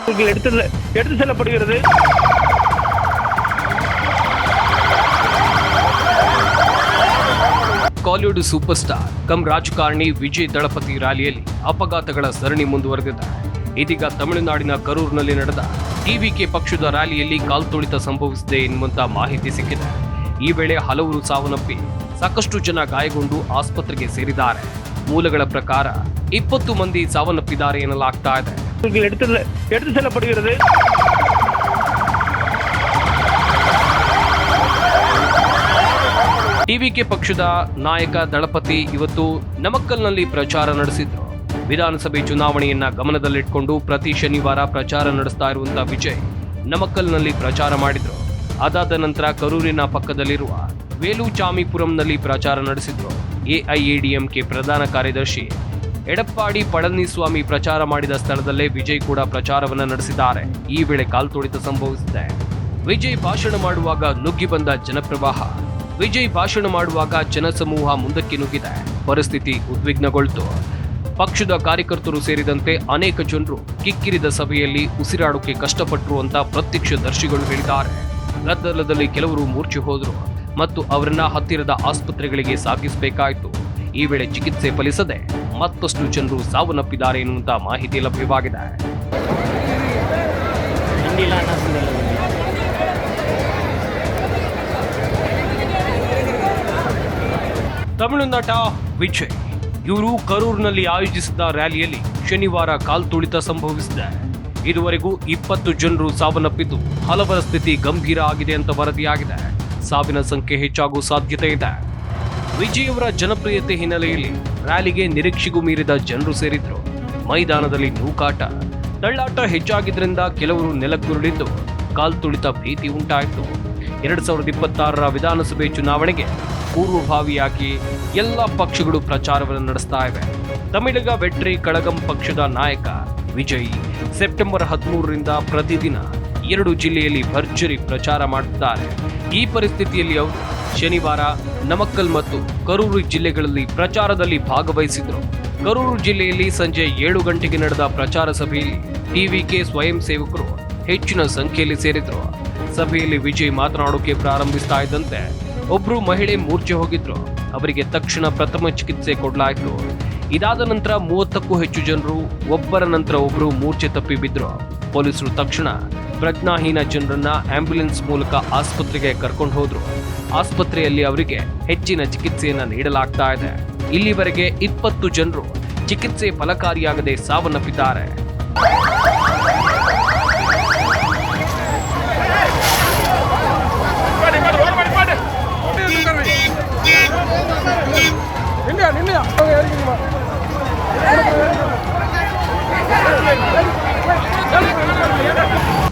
எடுத்து செல்லப்படுகிறது. Kollywood super star come ರಾಜಕಾರಣಿ ವಿಜಯ್ ದಳಪತಿ ರ್ಯಾಲಿಯಲ್ಲಿ ಅಪಘಾತಗಳ ಸರಣಿ ಮುಂದುವರೆದಿದೆ. ಇದೀಗ ತಮಿಳುನಾಡಿನ ಕರೂರಿನಲ್ಲಿ ನಡೆದ ಟಿವಿಕೆ ಪಕ್ಷದ ರ್ಯಾಲಿಯಲ್ಲಿ ಕಾಲ್ತುಳಿತ ಸಂಭವಿಸಿದೆ ಎನ್ನುವಂತ ಮಾಹಿತಿ ಸಿಕ್ಕಿದೆ. ಈ ವೇಳೆ ಹಲವರು ಸಾವನ್ನಪ್ಪಿ ಸಾಕಷ್ಟು ಜನ ಗಾಯಗೊಂಡು ಆಸ್ಪತ್ರೆಗೆ ಸೇರಿದ್ದಾರೆ. ಮೂಲಗಳ ಪ್ರಕಾರ 20 ಮಂದಿ ಸಾವನ್ನಪ್ಪಿದ್ದಾರೆ ಎನ್ನಲಾಗ್ತಾ ಇದೆ. எடுத்து செல்லப்படுகிறது. ಟಿವಿಕೆ ಪಕ್ಷದ ನಾಯಕ ದಳಪತಿ ಇವತ್ತು ನಮಕ್ಕಲ್ನಲ್ಲಿ ಪ್ರಚಾರ ನಡೆಸಿದ್ರು. ವಿಧಾನಸಭೆ ಚುನಾವಣೆಯನ್ನ ಗಮನದಲ್ಲಿಟ್ಕೊಂಡು ಪ್ರತಿ ಶನಿವಾರ ಪ್ರಚಾರ ನಡೆಸ್ತಾ ಇರುವಂತಹ ವಿಜಯ್ ನಮಕ್ಕಲ್ನಲ್ಲಿ ಪ್ರಚಾರ ಮಾಡಿದ್ರು. ಅದಾದ ನಂತರ ಕರೂರಿನ ಪಕ್ಕದಲ್ಲಿರುವ ವೇಲುಚಾಮಿಪುರಂನಲ್ಲಿ ಪ್ರಚಾರ ನಡೆಸಿದ್ರು. ಎಐಎಡಿಎಂಕೆ ಪ್ರಧಾನ ಕಾರ್ಯದರ್ಶಿ ಎಡಪ್ಪಾಡಿ ಪಳನಿಸ್ವಾಮಿ ಪ್ರಚಾರ ಮಾಡಿದ ಸ್ಥಳದಲ್ಲೇ ವಿಜಯ್ ಕೂಡ ಪ್ರಚಾರವನ್ನ ನಡೆಸಿದ್ದಾರೆ. ಈ ವೇಳೆ ಕಾಲ್ತುಳಿತ ಸಂಭವಿಸಿದೆ. ವಿಜಯ್ ಭಾಷಣ ಮಾಡುವಾಗ ನುಗ್ಗಿ ಬಂದ ಜನಪ್ರವಾಹ. ವಿಜಯ್ ಭಾಷಣ ಮಾಡುವಾಗ ಜನಸಮೂಹ ಮುಂದಕ್ಕೆ ನುಗ್ಗಿದೆ. ಪರಿಸ್ಥಿತಿ ಉದ್ವಿಗ್ನಗೊಳ್ತು. ಪಕ್ಷದ ಕಾರ್ಯಕರ್ತರು ಸೇರಿದಂತೆ ಅನೇಕ ಜನರು ಕಿಕ್ಕಿರಿದ ಸಭೆಯಲ್ಲಿ ಉಸಿರಾಡೋಕೆ ಕಷ್ಟಪಟ್ಟರು ಅಂತ ಪ್ರತ್ಯಕ್ಷದರ್ಶಿಗಳು ಹೇಳಿದ್ದಾರೆ. ಗದ್ದಲದಲ್ಲಿ ಕೆಲವರು ಮೂರ್ಛೆ ಹೋದರು ಮತ್ತು ಅವರನ್ನ ಹತ್ತಿರದ ಆಸ್ಪತ್ರೆಗಳಿಗೆ ಸಾಗಿಸಬೇಕಾಯಿತು. ಈ ವೇಳೆ ಚಿಕಿತ್ಸೆ ಫಲಿಸದೆ ಮತ್ತಷ್ಟು ಜನರು ಸಾವನ್ನಪ್ಪಿದ್ದಾರೆ ಎನ್ನುವಂತ ಮಾಹಿತಿ ಲಭ್ಯವಾಗಿದೆ. ತಮಿಳು ನಟ ವಿಜಯ್ ಇವರು ಕರೂರಿನಲ್ಲಿ ಆಯೋಜಿಸಿದ ರ್ಯಾಲಿಯಲ್ಲಿ ಶನಿವಾರ ಕಾಲ್ತುಳಿತ ಸಂಭವಿಸಿದೆ. ಇದುವರೆಗೂ 20 ಜನರು ಸಾವನ್ನಪ್ಪಿದ್ದು ಹಲವರ ಸ್ಥಿತಿ ಗಂಭೀರ ಆಗಿದೆ ಅಂತ ವರದಿಯಾಗಿದೆ. ಸಾವಿನ ಸಂಖ್ಯೆ ಹೆಚ್ಚಾಗುವ ಸಾಧ್ಯತೆ ಇದೆ. ವಿಜಯ್ ಅವರ ಜನಪ್ರಿಯತೆ ಹಿನ್ನೆಲೆಯಲ್ಲಿ ರ್ಯಾಲಿಗೆ ನಿರೀಕ್ಷೆಗೂ ಮೀರಿದ ಜನರು ಸೇರಿದ್ರು. ಮೈದಾನದಲ್ಲಿ ನೂಕಾಟ, ತಳ್ಳಾಟ ಹೆಚ್ಚಾಗಿದ್ರಿಂದ ಕೆಲವರು ನೆಲಕ್ಕುರುಳಿದ್ದು ಕಾಲ್ತುಳಿತ ಭೀತಿ ಉಂಟಾಯಿತು. 2026ರ ವಿಧಾನಸಭೆ ಚುನಾವಣೆಗೆ ಪೂರ್ವಭಾವಿಯಾಗಿ ಎಲ್ಲ ಪಕ್ಷಗಳು ಪ್ರಚಾರವನ್ನು ನಡೆಸ್ತಾ ಇವೆ. ತಮಿಳಗ ವೆಟ್ರಿ ಕಳಗಂ ಪಕ್ಷದ ನಾಯಕ ವಿಜಯ್ ಸೆಪ್ಟೆಂಬರ್ 13ರಿಂದ ಪ್ರತಿದಿನ 2 ಜಿಲ್ಲೆಯಲ್ಲಿ ಭರ್ಜರಿ ಪ್ರಚಾರ ಮಾಡುತ್ತಾರೆ. ಈ ಪರಿಸ್ಥಿತಿಯಲ್ಲಿ ಅವರು ಶನಿವಾರ ನಮಕ್ಕಲ್ ಮತ್ತು ಕರೂರು ಜಿಲ್ಲೆಗಳಲ್ಲಿ ಪ್ರಚಾರದಲ್ಲಿ ಭಾಗವಹಿಸಿದ್ರು. ಕರೂರು ಜಿಲ್ಲೆಯಲ್ಲಿ ಸಂಜೆ 7 ಗಂಟೆಗೆ ನಡೆದ ಪ್ರಚಾರ ಸಭೆಯಲ್ಲಿ ಟಿವಿಕೆ ಸ್ವಯಂ ಸೇವಕರು ಹೆಚ್ಚಿನ ಸಂಖ್ಯೆಯಲ್ಲಿ ಸೇರಿದ್ರು. ಸಭೆಯಲ್ಲಿ ವಿಜಯ್ ಮಾತನಾಡೋಕೆ ಪ್ರಾರಂಭಿಸ್ತಾ ಇದ್ದಂತೆ ಒಬ್ರು ಮಹಿಳೆ ಮೂರ್ಛೆ ಹೋಗಿದ್ರು. ಅವರಿಗೆ ತಕ್ಷಣ ಪ್ರಥಮ ಚಿಕಿತ್ಸೆ ಕೊಡಲಾಯಿತು. ಇದಾದ ನಂತರ 30ಕ್ಕೂ ಹೆಚ್ಚು ಜನರು ಒಬ್ಬರ ನಂತರ ಒಬ್ಬರು ಮೂರ್ಛೆ ತಪ್ಪಿ ಬಿದ್ರು. ಪೊಲೀಸರು ತಕ್ಷಣ ಪ್ರಜ್ಞಾಹೀನ ಜನರನ್ನ ಆಂಬ್ಯುಲೆನ್ಸ್ ಮೂಲಕ ಆಸ್ಪತ್ರೆಗೆ ಕರ್ಕೊಂಡು ಹೋದ್ರು. ಆಸ್ಪತ್ರೆಯಲ್ಲಿ ಅವರಿಗೆ ಹೆಚ್ಚಿನ ಚಿಕಿತ್ಸೆಯನ್ನ ನೀಡಲಾಗ್ತಾ ಇದೆ. ಇಲ್ಲಿವರೆಗೆ 20 ಜನರು ಚಿಕಿತ್ಸೆ ಫಲಕಾರಿಯಾಗದೆ ಸಾವನ್ನಪ್ಪಿದ್ದಾರೆ.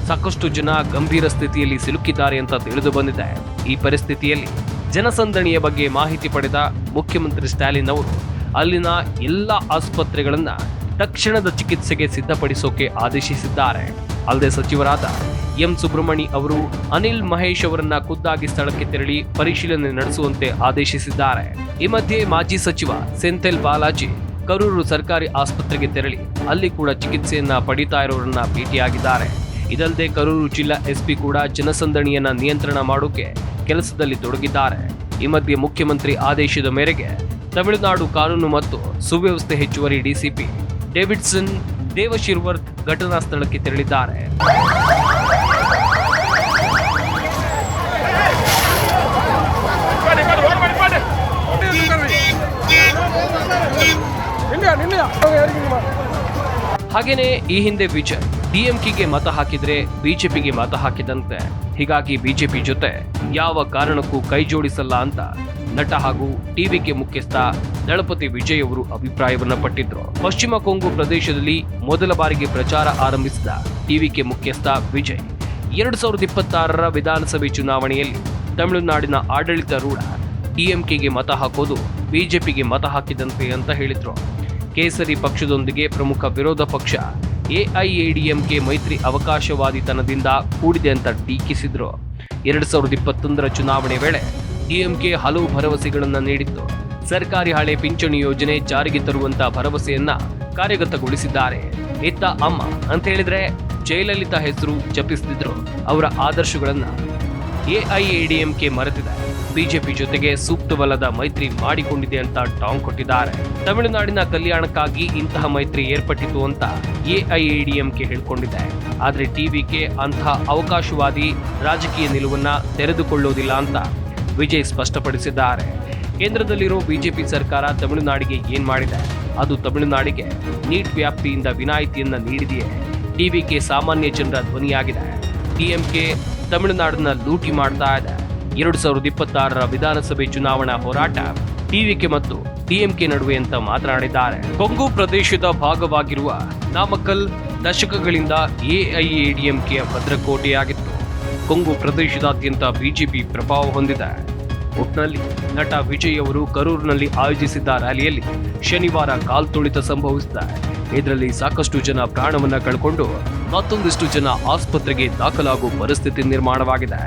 ಸಾಕಷ್ಟು ಜನ ಗಂಭೀರ ಸ್ಥಿತಿಯಲ್ಲಿ ಸಿಲುಕಿದ್ದಾರೆ ಅಂತ ತಿಳಿದು ಬಂದಿದೆ. ಈ ಪರಿಸ್ಥಿತಿಯಲ್ಲಿ ಜನಸಂದಣಿಯ ಬಗ್ಗೆ ಮಾಹಿತಿ ಪಡೆದ ಮುಖ್ಯಮಂತ್ರಿ ಸ್ಟಾಲಿನ್ ಅವರು ಅಲ್ಲಿನ ಎಲ್ಲ ಆಸ್ಪತ್ರೆಗಳನ್ನ ತಕ್ಷಣದ ಚಿಕಿತ್ಸೆಗೆ ಸಿದ್ಧಪಡಿಸೋಕೆ ಆದೇಶಿಸಿದ್ದಾರೆ. ಅಲ್ಲದೆ ಸಚಿವರಾದ ಎಂ ಸುಬ್ರಹ್ಮಣಿ ಅವರು ಅನಿಲ್ ಮಹೇಶ್ ಅವರನ್ನ ಖುದ್ದಾಗಿ ಸ್ಥಳಕ್ಕೆ ತೆರಳಿ ಪರಿಶೀಲನೆ ನಡೆಸುವಂತೆ ಆದೇಶಿಸಿದ್ದಾರೆ. ಈ ಮಧ್ಯೆ ಮಾಜಿ ಸಚಿವ ಸೆಂಥಿಲ್ ಬಾಲಾಜಿ ಕರೂರು ಸರ್ಕಾರಿ ಆಸ್ಪತ್ರೆಗೆ ತೆರಳಿ ಅಲ್ಲಿ ಕೂಡ ಚಿಕಿತ್ಸೆಯನ್ನ ಪಡಿತಾ ಇರೋರನ್ನ ಭೇಟಿಯಾಗಿದ್ದಾರೆ. ಇದಲ್ಲದೆ ಕರೂರು ಜಿಲ್ಲಾ ಎಸ್ಪಿ ಕೂಡ ಜನಸಂದಣಿಯನ್ನ ನಿಯಂತ್ರಣ ಮಾಡೋಕೆ ಕೆಲಸದಲ್ಲಿ ತೊಡಗಿದ್ದಾರೆ. ಈ ಮಧ್ಯೆ ಮುಖ್ಯಮಂತ್ರಿ ಆದೇಶದ ಮೇರೆಗೆ ತಮಿಳುನಾಡು ಕಾನೂನು ಮತ್ತು ಸುವ್ಯವಸ್ಥೆ ಹೆಚ್ಚುವರಿ ಡಿಸಿಪಿ ಡೇವಿಡ್ಸನ್ ದೇವಶಿರ್ವರ್ತ್ ಘಟನಾ ಸ್ಥಳಕ್ಕೆ ತೆರಳಿದ್ದಾರೆ. ಹಾಗೇನೆ ಈ ಹಿಂದೆ ವಿಜಯ್ ಡಿಎಂಕೆಗೆ ಮತ ಹಾಕಿದ್ರೆ ಬಿಜೆಪಿಗೆ ಮತ ಹಾಕಿದಂತೆ. ಹೀಗಾಗಿ ಬಿಜೆಪಿ ಜೊತೆ ಯಾವ ಕಾರಣಕ್ಕೂ ಕೈ ಜೋಡಿಸಲ್ಲ ಅಂತ ನಟ ಹಾಗೂ ಟಿವಿಕೆ ಮುಖ್ಯಸ್ಥ ದಳಪತಿ ವಿಜಯ್ ಅವರು ಅಭಿಪ್ರಾಯವನ್ನ ಪಟ್ಟಿದ್ರು. ಪಶ್ಚಿಮ ಕೊಂಗು ಪ್ರದೇಶದಲ್ಲಿ ಮೊದಲ ಬಾರಿಗೆ ಪ್ರಚಾರ ಆರಂಭಿಸಿದ ಟಿವಿಕೆ ಮುಖ್ಯಸ್ಥ ವಿಜಯ್ 2026ರ ವಿಧಾನಸಭೆ ಚುನಾವಣೆಯಲ್ಲಿ ತಮಿಳುನಾಡಿನ ಆಡಳಿತಾರೂಢ ಡಿಎಂಕೆಗೆ ಮತ ಹಾಕೋದು ಬಿಜೆಪಿಗೆ ಮತ ಹಾಕಿದಂತೆ ಅಂತ ಹೇಳಿದ್ರು. ಕೇಸರಿ ಪಕ್ಷದೊಂದಿಗೆ ಪ್ರಮುಖ ವಿರೋಧ ಪಕ್ಷ ಎಐಎಡಿಎಂಕೆ ಮೈತ್ರಿ ಅವಕಾಶವಾದಿತನದಿಂದ ಕೂಡಿದೆ ಅಂತ ಟೀಕಿಸಿದ್ರು. 2021ರ ಚುನಾವಣೆ ವೇಳೆ ಡಿಎಂಕೆ ಹಲವು ಭರವಸೆಗಳನ್ನ ನೀಡಿತ್ತು. ಸರ್ಕಾರಿ ಹಳೆ ಪಿಂಚಣಿ ಯೋಜನೆ ಜಾರಿಗೆ ತರುವಂತ ಭರವಸೆಯನ್ನ ಕಾರ್ಯಗತಗೊಳಿಸಿದ್ದಾರೆ. ಇತ್ತ ಅಮ್ಮ ಅಂತ ಹೇಳಿದ್ರೆ ಜಯಲಲಿತಾ ಹೆಸರು ಜಪಿಸುತ್ತಿದ್ರು. ಅವರ ಆದರ್ಶಗಳನ್ನ ಎಐಎಡಿಎಂಕೆ ಮರೆತಿದೆ. ಬಿಜೆಪಿ ಜೊತೆಗೆ ಸೂಕ್ತವಲ್ಲದ ಮೈತ್ರಿ ಮಾಡಿಕೊಂಡಿದೆ ಅಂತ ಟಾಂಗ್ ಕೊಟ್ಟಿದ್ದಾರೆ. ತಮಿಳುನಾಡಿನ ಕಲ್ಯಾಣಕ್ಕಾಗಿ ಇಂತಹ ಮೈತ್ರಿ ಏರ್ಪಟ್ಟಿತು ಅಂತ ಎಐಎಡಿಎಂಕೆ ಹೇಳಿಕೊಂಡಿದೆ. ಆದ್ರೆ ಟಿವಿಕೆ ಅಂತಹ ಅವಕಾಶವಾದಿ ರಾಜಕೀಯ ನಿಲುವನ್ನ ತೆರೆದುಕೊಳ್ಳೋದಿಲ್ಲ ಅಂತ ವಿಜಯ್ ಸ್ಪಷ್ಟಪಡಿಸಿದ್ದಾರೆ. ಕೇಂದ್ರದಲ್ಲಿರೋ ಬಿಜೆಪಿ ಸರ್ಕಾರ ತಮಿಳುನಾಡಿಗೆ ಏನ್ ಮಾಡಿದೆ? ಅದು ತಮಿಳುನಾಡಿಗೆ ನೀಟ್ ವ್ಯಾಪ್ತಿಯಿಂದ ವಿನಾಯಿತಿಯನ್ನ ನೀಡಿದೆಯೇ? ಟಿವಿಕೆ ಸಾಮಾನ್ಯ ಜನರ ಧ್ವನಿಯಾಗಿದೆ. ಡಿಎಂಕೆ ತಮಿಳುನಾಡನ್ನ ಲೂಟಿ ಮಾಡ್ತಾ ಇದೆ. 2026ರ ವಿಧಾನಸಭೆ ಚುನಾವಣಾ ಹೋರಾಟ ಟಿವಿಕೆ ಮತ್ತು ಡಿಎಂಕೆ ನಡುವೆ ಅಂತ ಮಾತನಾಡಿದ್ದಾರೆ. ಕೊಂಗು ಪ್ರದೇಶದ ಭಾಗವಾಗಿರುವ ನಾಮಕ್ಕಲ್ ದಶಕಗಳಿಂದ ಎಐಎಡಿಎಂಕೆಯ ಭದ್ರಕೋಟೆಯಾಗಿತ್ತು. ಕೊಂಗು ಪ್ರದೇಶದಾದ್ಯಂತ ಬಿಜೆಪಿ ಪ್ರಭಾವ ಹೊಂದಿದೆ. ಒಟ್ನಲ್ಲಿ ನಟ ವಿಜಯ್ ಅವರು ಕರೂರಿನಲ್ಲಿ ಆಯೋಜಿಸಿದ್ದ ರ್ಯಾಲಿಯಲ್ಲಿ ಶನಿವಾರ ಕಾಲ್ತುಳಿತ ಸಂಭವಿಸಿದೆ. ಇದರಲ್ಲಿ ಸಾಕಷ್ಟು ಜನ ಪ್ರಾಣವನ್ನ ಕಳ್ಕೊಂಡು ಮತ್ತೊಂದಿಷ್ಟು ಜನ ಆಸ್ಪತ್ರೆಗೆ ದಾಖಲಾಗುವ ಪರಿಸ್ಥಿತಿ ನಿರ್ಮಾಣವಾಗಿದೆ.